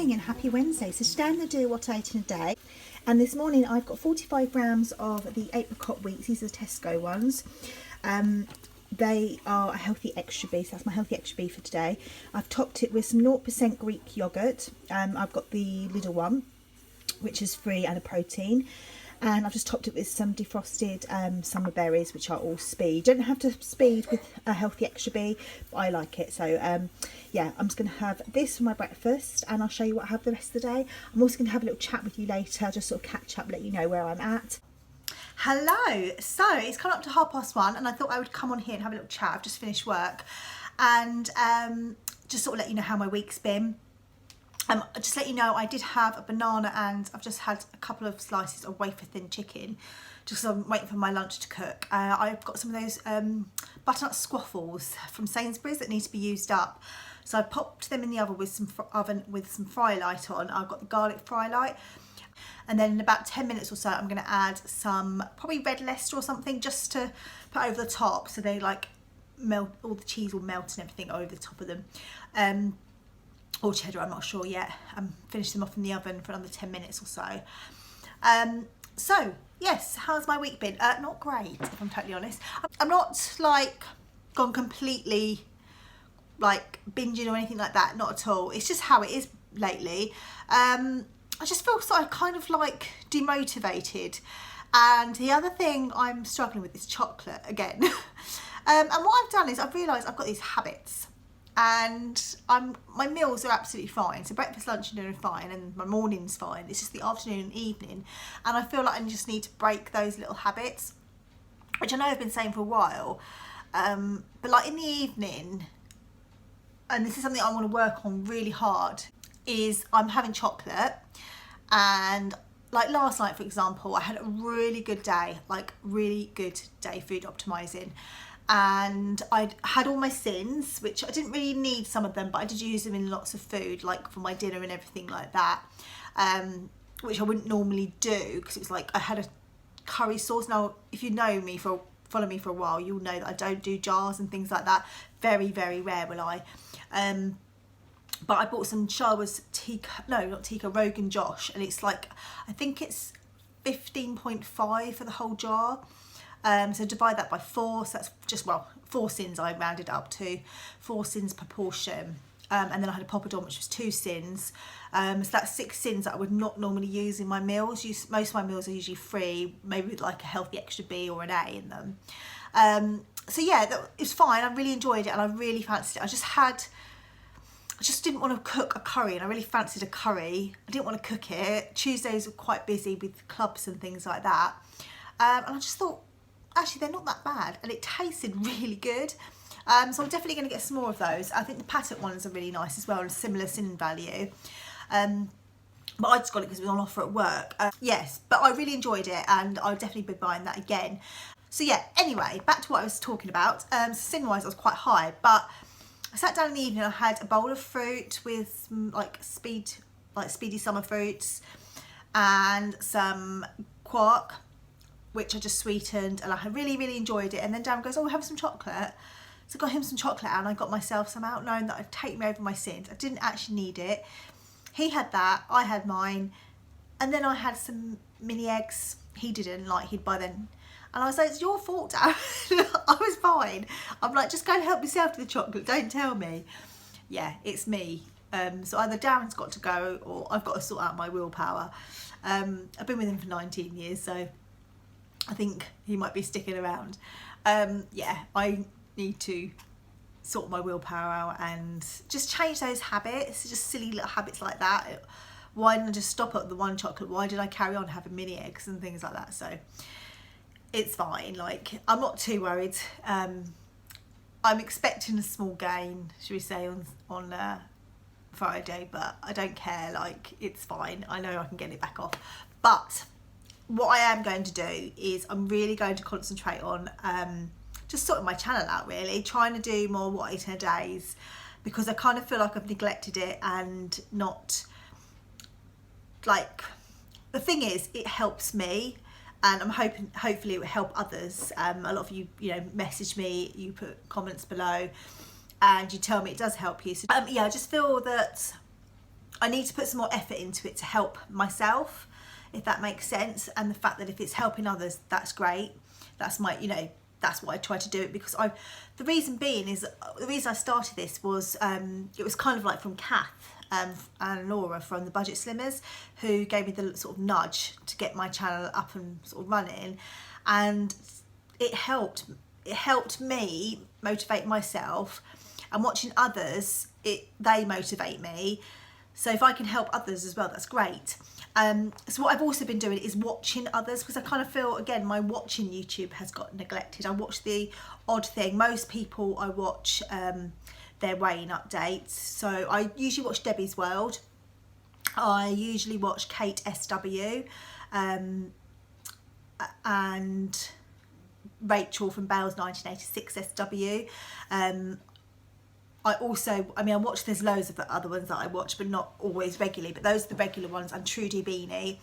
morning and happy Wednesday. So today I'm going to do what I ate in a day. And this morning I've got 45 grams of the apricot wheats. These are the Tesco ones. They are a healthy extra B, so that's my healthy extra B for today. I've topped it with some 0% Greek yoghurt. I've got the little one, which is free and a protein. And I've just topped it with some defrosted summer berries, which are all speed. You don't have to speed with a healthy extra B, but I like it. So yeah, I'm just going to have this for my breakfast, and I'll show you what I have the rest of the day. I'm also going to have a little chat with you later, just sort of catch up, let you know where I'm at. Hello, so it's come up to 1:30, and I thought I would come on here and have a little chat. I've just finished work, and just sort of let you know how my week's been. Just let you know, I did have a banana, and I've just had a couple of slices of wafer thin chicken, just because I'm waiting for my lunch to cook. I've got some of those butternut squaffles from Sainsbury's that need to be used up, so I popped them in the oven with some fry light on. I've got the garlic fry light, and then in about 10 minutes or so I'm going to add some probably red Leicester or something, just to put over the top, so they like melt, all the cheese will melt and everything over the top of them. Or cheddar, I'm not sure yet. Finish them off in the oven for another 10 minutes or so. So yes, how's my week been? Not great, if I'm totally honest. I'm not like gone completely like binging or anything like that, not at all. It's just how it is lately. I just feel sort of kind of like demotivated. And the other thing I'm struggling with is chocolate again. And what I've done is I've realised I've got these habits. And my meals are absolutely fine, so breakfast, lunch and dinner are fine, and my morning's fine. It's just the afternoon and evening, and I feel like I just need to break those little habits, which I know I've been saying for a while, but like in the evening, and this is something I want to work on really hard, is I'm having chocolate. And like last night, for example, I had a really good day, food optimizing. And I'd had all my sins, which I didn't really need some of them, but I did use them in lots of food, like for my dinner and everything like that, which I wouldn't normally do, because it was like I had a curry sauce. Now, if you know me, follow me for a while, you'll know that I don't do jars and things like that. Very, very rare will I. But I bought some Shawa's Rogan Josh, and it's like, I think it's 15.5 for the whole jar. So divide that by 4, so that's just, well, 4 sins I rounded up to, 4 sins per portion. And then I had a poppadom, which was 2 sins. So that's 6 sins that I would not normally use in my meals. Most of my meals are usually free, maybe with like a healthy extra B or an A in them. So yeah, it's fine. I really enjoyed it, and I really fancied it. I just didn't want to cook a curry, and I really fancied a curry. I didn't want to cook it. Tuesdays were quite busy with clubs and things like that. And I just thought, actually, they're not that bad, and it tasted really good. So I'm definitely going to get some more of those. I think the patet ones are really nice as well, and similar sin value. But I just got it because it was on offer at work. Yes, but I really enjoyed it, and I'll definitely be buying that again. So yeah, anyway, back to what I was talking about. So sin-wise, I was quite high, but I sat down in the evening. I had a bowl of fruit with some speedy summer fruits, and some quark, which I just sweetened, and I really, really enjoyed it. And then Dan goes, oh, have some chocolate. So I got him some chocolate out, and I got myself some out, knowing that I'd take me over my sins. I didn't actually need it. He had that, I had mine. And then I had some mini eggs. He didn't, like he'd by then. And I was like, it's your fault, Dad. I was fine. I'm like, just go and help yourself to the chocolate, don't tell me. Yeah, it's me. So either Darren's got to go, or I've got to sort out my willpower. I've been with him for 19 years, so I think he might be sticking around. Yeah, I need to sort my willpower out and just change those habits, just silly little habits like that. Why didn't I just stop at the one chocolate? Why did I carry on having mini eggs and things like that? So it's fine, like I'm not too worried. I'm expecting a small gain, should we say, on Friday, but I don't care, like it's fine. I know I can get it back off. But what I am going to do is I'm really going to concentrate on just sorting my channel out, really, trying to do more what I eat in a days, because I kind of feel like I've neglected it, and not like, the thing is, it helps me, and I'm hoping hopefully it will help others. A lot of you message me, you put comments below, and you tell me it does help you. So yeah, I just feel that I need to put some more effort into it to help myself, if that makes sense. And the fact that if it's helping others, that's great. That's my, you know, that's why I try to do it, because the reason being is, the reason I started this was, it was kind of like from Kath and Laura from the Budget Slimmers, who gave me the sort of nudge to get my channel up and sort of running. And it helped me motivate myself, and watching others, they motivate me. So if I can help others as well, that's great. So what I've also been doing is watching others, because I kind of feel, again, my watching YouTube has got neglected. I watch the odd thing. Most people, I watch their weighing updates. So I usually watch Debbie's World. I usually watch Kate SW and Rachel from Bales 1986 SW. I watch, there's loads of the other ones that I watch, but not always regularly, but those are the regular ones. And Trudy Beanie.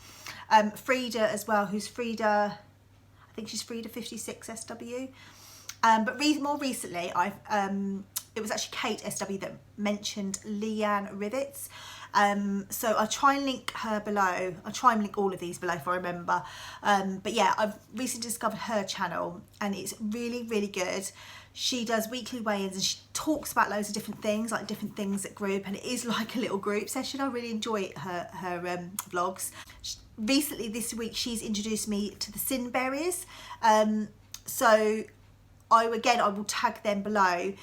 Frida as well, who's Frida, I think she's Frida 56 SW. But more recently, it was actually Kate SW that mentioned Leanne Rivets. So I'll try and link her below. I'll try and link all of these below if I remember. But yeah, I've recently discovered her channel, and it's really, really good. She does weekly weigh-ins, and she talks about loads of different things, like different things at group, and it is like a little group session. I really enjoy her vlogs. Recently, this week, she's introduced me to the Sin Berries. So I will tag them below.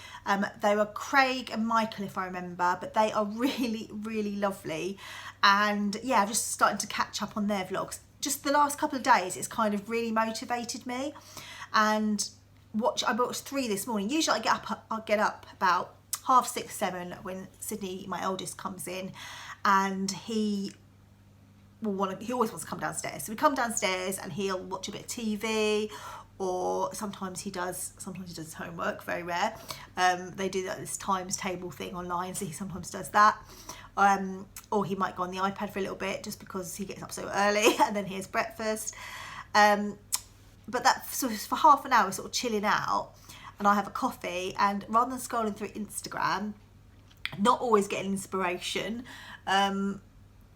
They were Craig and Michael, if I remember, but they are really, really lovely. And yeah, I'm just starting to catch up on their vlogs. Just the last couple of days, it's kind of really motivated me. And I watched 3 this morning. Usually I'll get up about 6:30, 7 when Sydney, my eldest, comes in, and he always wants to come downstairs. So we come downstairs and he'll watch a bit of TV, or sometimes he does his homework, very rare. They do this times table thing online, so he sometimes does that. Or he might go on the iPad for a little bit, just because he gets up so early, and then he has breakfast. But that sort of, for half an hour, sort of chilling out, and I have a coffee, and rather than scrolling through Instagram, not always getting inspiration,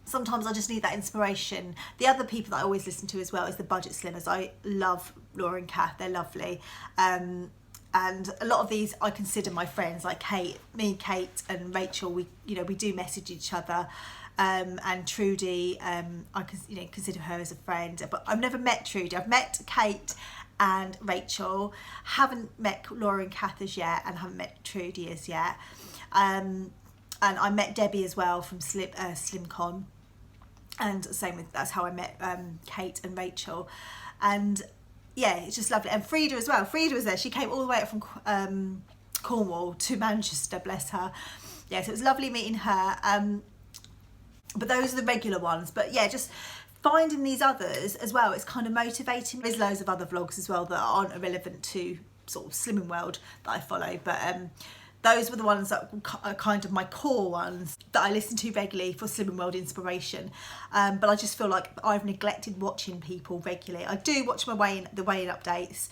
sometimes I just need that inspiration. The other people that I always listen to as well is the Budget Slimmers. I love Laura and Kath, they're lovely. And a lot of these I consider my friends, like Kate and Rachel, we do message each other. And Trudy, I consider her as a friend, but I've never met Trudy. I've met Kate and Rachel, haven't met Laura and Kath as yet, and haven't met Trudy as yet. And I met Debbie as well from SlimCon, and that's how I met Kate and Rachel. And yeah, it's just lovely. And Frida as well. Frida was there. She came all the way up from Cornwall to Manchester, bless her. Yeah, so it was lovely meeting her. But those are the regular ones. But yeah, just finding these others as well, it's kind of motivating. There's loads of other vlogs as well that aren't irrelevant to sort of slimming world that I follow, but those were the ones that are kind of my core ones that I listen to regularly for slimming world inspiration. But I just feel like I've neglected watching people regularly. I do watch the weigh-in updates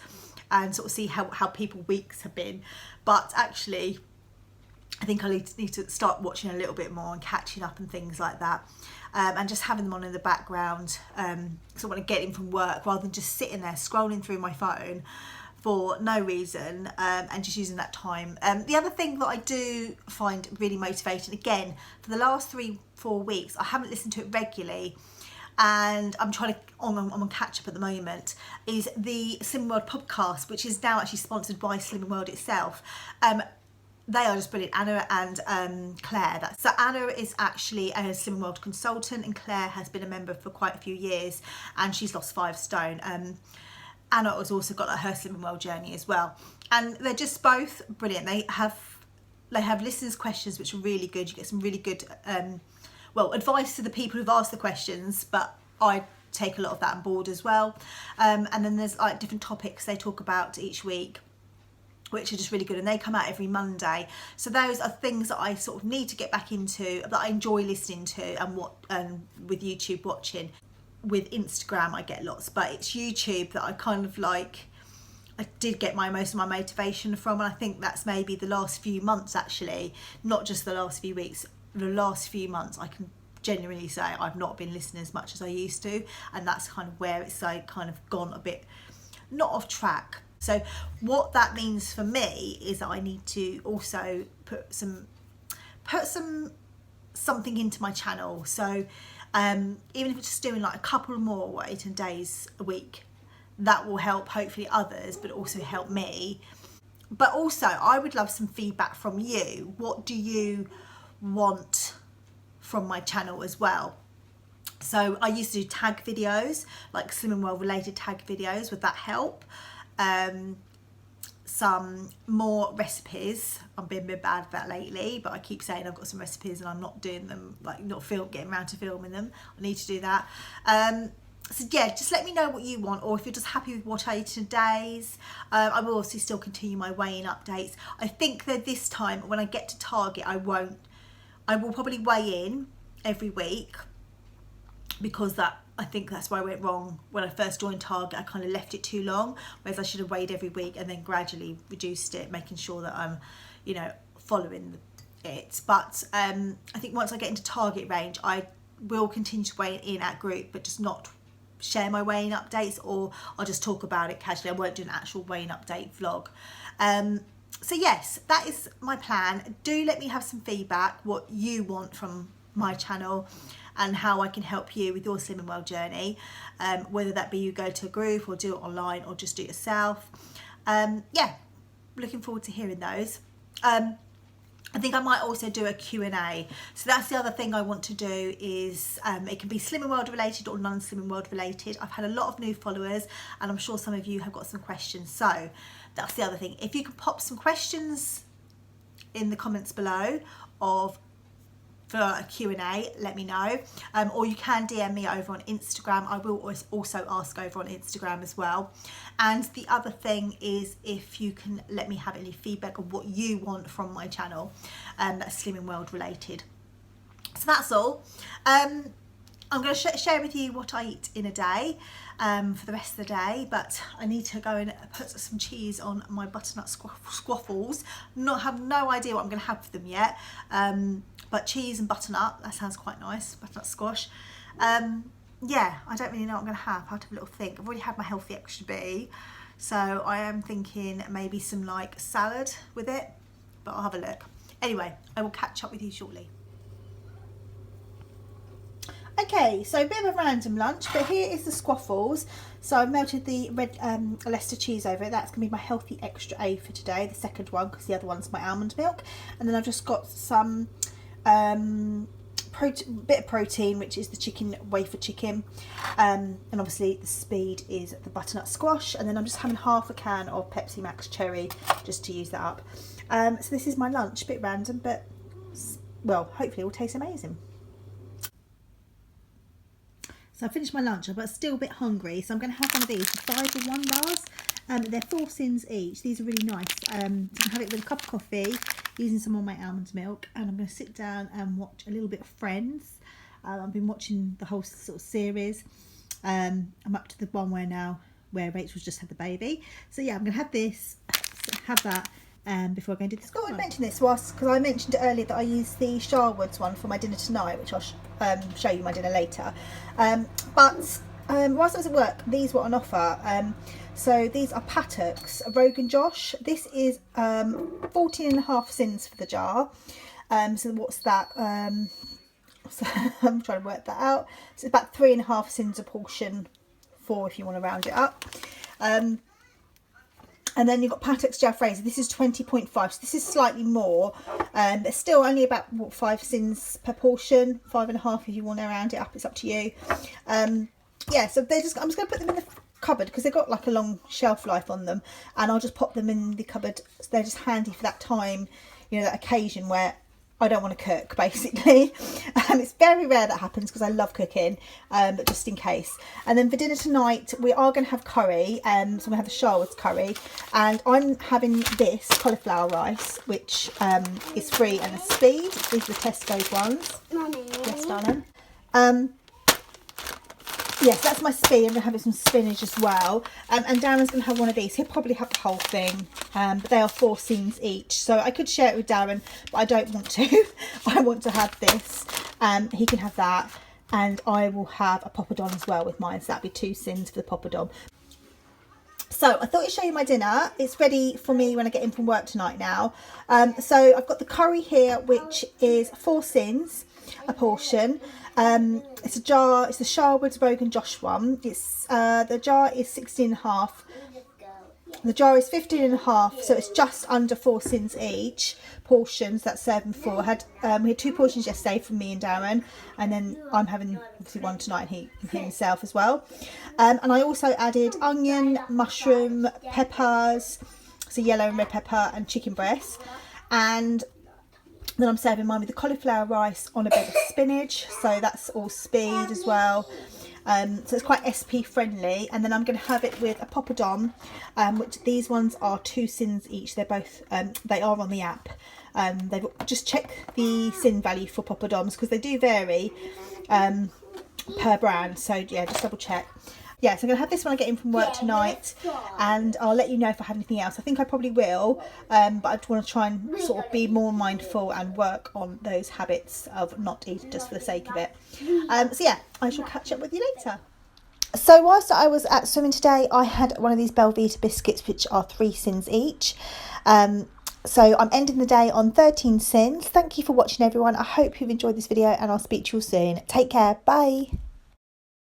and sort of see how people weeks have been, but actually I think I need to start watching a little bit more and catching up and things like that, and just having them on in the background. So I want to get in from work rather than just sitting there scrolling through my phone for no reason, and just using that time. The other thing that I do find really motivating, again, for the last 3-4 weeks, I haven't listened to it regularly, and I'm on catch up at the moment, is the Slimming World podcast, which is now actually sponsored by Slimming World itself. They are just brilliant, Anna and Claire. So Anna is actually a Slimming World consultant, and Claire has been a member for quite a few years, and she's lost 5 stone. Anna has also got her Slimming World journey as well, and they're just both brilliant. They have listeners' questions which are really good. You get some really good advice to the people who've asked the questions, but I take a lot of that on board as well. And then there's like different topics they talk about each week, which are just really good, and they come out every Monday. So those are things that I sort of need to get back into, that I enjoy listening to, and with YouTube watching. With Instagram I get lots, but it's YouTube that I kind of like, I did get most of my motivation from, and I think that's maybe the last few months actually, not just the last few weeks. the last few months I can genuinely say I've not been listening as much as I used to, and that's kind of where it's like kind of gone a bit not off track. So what that means for me is that I need to also put something into my channel. So even if it's just doing like a couple more eating days a week, that will help hopefully others, but also help me. But also I would love some feedback from you. What do you want from my channel as well? So I used to do tag videos, like Slim and Well related tag videos. Would that help? Some more recipes. I'm being a bit bad at that lately, but I keep saying I've got some recipes and I'm not doing them, like not getting around to filming them. I need to do that. So yeah, just let me know what you want, or if you're just happy with what I eat in days. I will obviously still continue my weighing updates. I think that this time when I get to Target, I will probably weigh in every week, because I think that's where I went wrong when I first joined Target. I kind of left it too long, whereas I should have weighed every week and then gradually reduced it, making sure that I'm, you know, following it. But I think once I get into Target range, I will continue to weigh in at group, but just not share my weighing updates, or I'll just talk about it casually. I won't do an actual weighing update vlog. So yes, that is my plan. Do let me have some feedback, what you want from my channel and how I can help you with your Slim and Well journey, whether that be you go to a group or do it online or just do it yourself. Yeah, looking forward to hearing those. I think I might also do a Q&A. So that's the other thing I want to do is, it can be Slim and World related or non-Slim and World related. I've had a lot of new followers and I'm sure some of you have got some questions. So that's the other thing. If you can pop some questions in the comments below for a Q&A, let me know. Or you can DM me over on Instagram. I will also ask over on Instagram as well. And the other thing is if you can let me have any feedback on what you want from my channel, that's Slim and World related. So that's all. I'm going to share with you what I eat in a day for the rest of the day, but I need to go and put some cheese on my butternut squaffles. Have no idea what I'm going to have for them yet, but cheese and butternut, that sounds quite nice. Butternut squash. Yeah, I don't really know what I'm going to have. I'll have to have a little think. I've already had my healthy extra B, so I am thinking maybe some like salad with it, but I'll have a look. Anyway, I will catch up with you shortly. Okay, so a bit of a random lunch, but here is the squaffles. So I've melted the red Leicester cheese over it. That's going to be my healthy extra A for today, the second one, because the other one's my almond milk. And then I've just got some bit of protein, which is the chicken wafer chicken. And obviously the speed is the butternut squash. And then I'm just having half a can of Pepsi Max Cherry just to use that up. So this is my lunch, a bit random, but well, hopefully it will taste amazing. So I finished my lunch, but still a bit hungry, so I'm going to have one of these, the 5-in-1 bars. They're 4 cents each. These are really nice. So I can have it with a cup of coffee, using some of my almond milk, and I'm going to sit down and watch a little bit of Friends. I've been watching the whole sort of series. I'm up to the one where Rachel's just had the baby. So yeah, I'm going to have this, have that. Before I go and do this. Oh, I mentioned this because I mentioned earlier that I use the Sharwood's one for my dinner tonight, which I'll show you my dinner later. But whilst I was at work, these were on offer. So these are Pattocks Rogan Josh. This is 14.5 cents for the jar. So what's that? So I'm trying to work that out. So it's about 3.5 cents a portion, 4 if you want to round it up. And then you've got Pattocks Jalfrezi. This is 20.5, so this is slightly more. But still only about 5 cents per portion, 5.5 if you want to round it up. It's up to you. Yeah, so I'm just going to put them in the cupboard because they've got like a long shelf life on them, and I'll just pop them in the cupboard. So they're just handy for that time, you know, that occasion where I don't want to cook, basically. It's very rare that happens because I love cooking, but just in case. And then for dinner tonight, we are going to have curry. So we have the Sharwood's curry, and I'm having this cauliflower rice, which is free and a speed. These are the Tesco's ones. Mummy. Yes, darling. Yes, that's my spin. I'm going to have some spinach as well. And Darren's going to have one of these. He'll probably have the whole thing. But they are 4 sins each. So I could share it with Darren, but I don't want to. I want to have this. He can have that. And I will have a poppadom as well with mine. So that'd be 2 sins for the poppadom. So I thought I'd show you my dinner. It's ready for me when I get in from work tonight now. So I've got the curry here, which is 4 sins a portion. It's a jar. It's the Sharwood's Rogan Josh one. It's the jar is 16.5. The jar is 15.5, so it's just under 4 sins each portions. That's serving 4. We had 2 portions yesterday from me and Darren, and then I'm having obviously one tonight, and he himself as well. And I also added onion, mushroom, peppers, so yellow and red pepper, and chicken breasts, and then I'm serving mine with the cauliflower rice on a bed of spinach, so that's all speed as well. So it's quite SP friendly. And then I'm going to have it with a poppadom, which these ones are 2 sins each. They're both they are on the app. They've just checked the sin value for poppadoms because they do vary per brand, so yeah, just double check. Yeah, so I'm going to have this when I get in from work tonight, and I'll let you know if I have anything else. I think I probably will, but I just want to try and sort of be more mindful and work on those habits of not eating just for the sake of it. So yeah, I shall catch up with you later. So whilst I was at swimming today, I had one of these Belvita biscuits, which are 3 sins each. So I'm ending the day on 13 sins. Thank you for watching, everyone. I hope you've enjoyed this video, and I'll speak to you all soon. Take care. Bye.